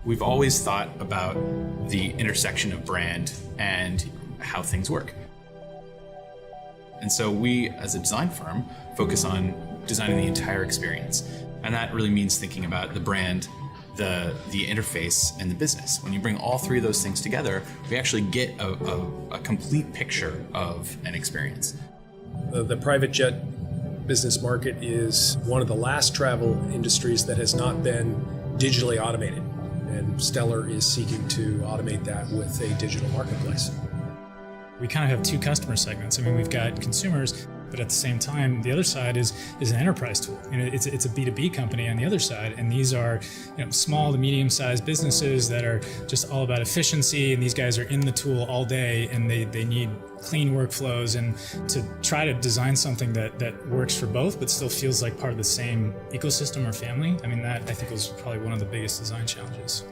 We've always thought about the intersection of brand and how things work. And so we, as a design firm, focus on designing the entire experience. And that really means thinking about the brand, the interface, and the business. When you bring all three of those things together, we actually get a complete picture of an experience. The private jet business market is one of the last travel industries that has not been digitally automated. And Stellar is seeking to automate that with a digital marketplace. We kind of have two customer segments. I mean, we've got consumers, but at the same time, the other side is an enterprise tool. You know, it's a B2B company on the other side, and these are small to medium-sized businesses that are just all about efficiency. And these guys are in the tool all day, and they need clean workflows. And to try to design something that works for both, but still feels like part of the same ecosystem or family. I mean, that I think was probably one of the biggest design challenges.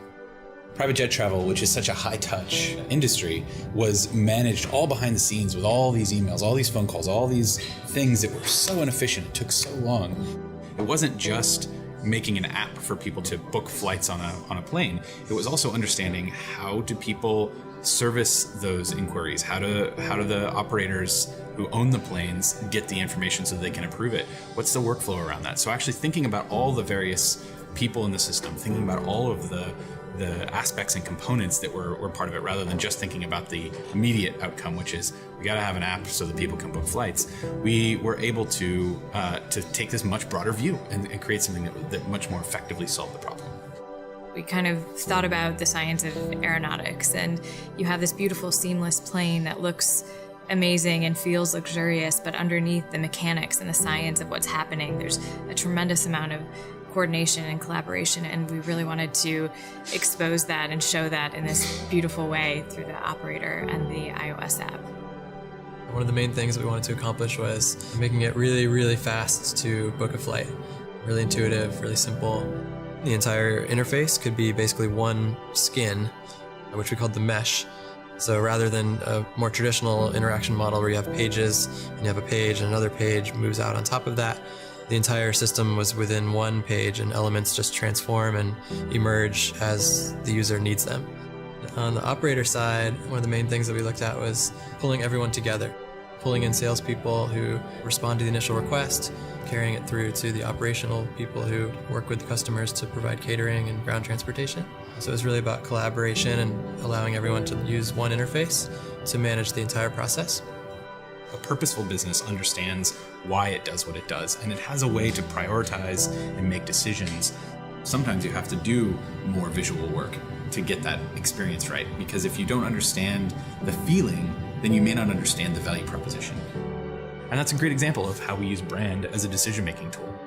Private jet travel, which is such a high-touch industry, was managed all behind the scenes with all these emails, all these phone calls, all these things that were so inefficient. It took so long. It wasn't just making an app for people to book flights on a plane. It was also understanding, how do people service those inquiries? How do the operators who own the planes get the information so they can approve it? What's the workflow around that? So actually thinking about all the various people in the system, thinking about all of the aspects and components that were part of it, rather than just thinking about the immediate outcome, which is we got to have an app so that people can book flights. We were able to take this much broader view and create something that much more effectively solved the problem. We kind of thought about the science of aeronautics, and you have this beautiful seamless plane that looks amazing and feels luxurious, but underneath the mechanics and the science of what's happening, there's a tremendous amount of coordination and collaboration, and we really wanted to expose that and show that in this beautiful way through the operator and the iOS app. One of the main things that we wanted to accomplish was making it really, really fast to book a flight. Really intuitive, really simple. The entire interface could be basically one skin, which we called the mesh. So rather than a more traditional interaction model where you have pages and you have a page and another page moves out on top of that, the entire system was within one page, and elements just transform and emerge as the user needs them. On the operator side, one of the main things that we looked at was pulling everyone together, pulling in salespeople who respond to the initial request, carrying it through to the operational people who work with the customers to provide catering and ground transportation. So it was really about collaboration and allowing everyone to use one interface to manage the entire process. A purposeful business understands why it does what it does, and it has a way to prioritize and make decisions. Sometimes you have to do more visual work to get that experience right, because if you don't understand the feeling, then you may not understand the value proposition. And that's a great example of how we use brand as a decision-making tool.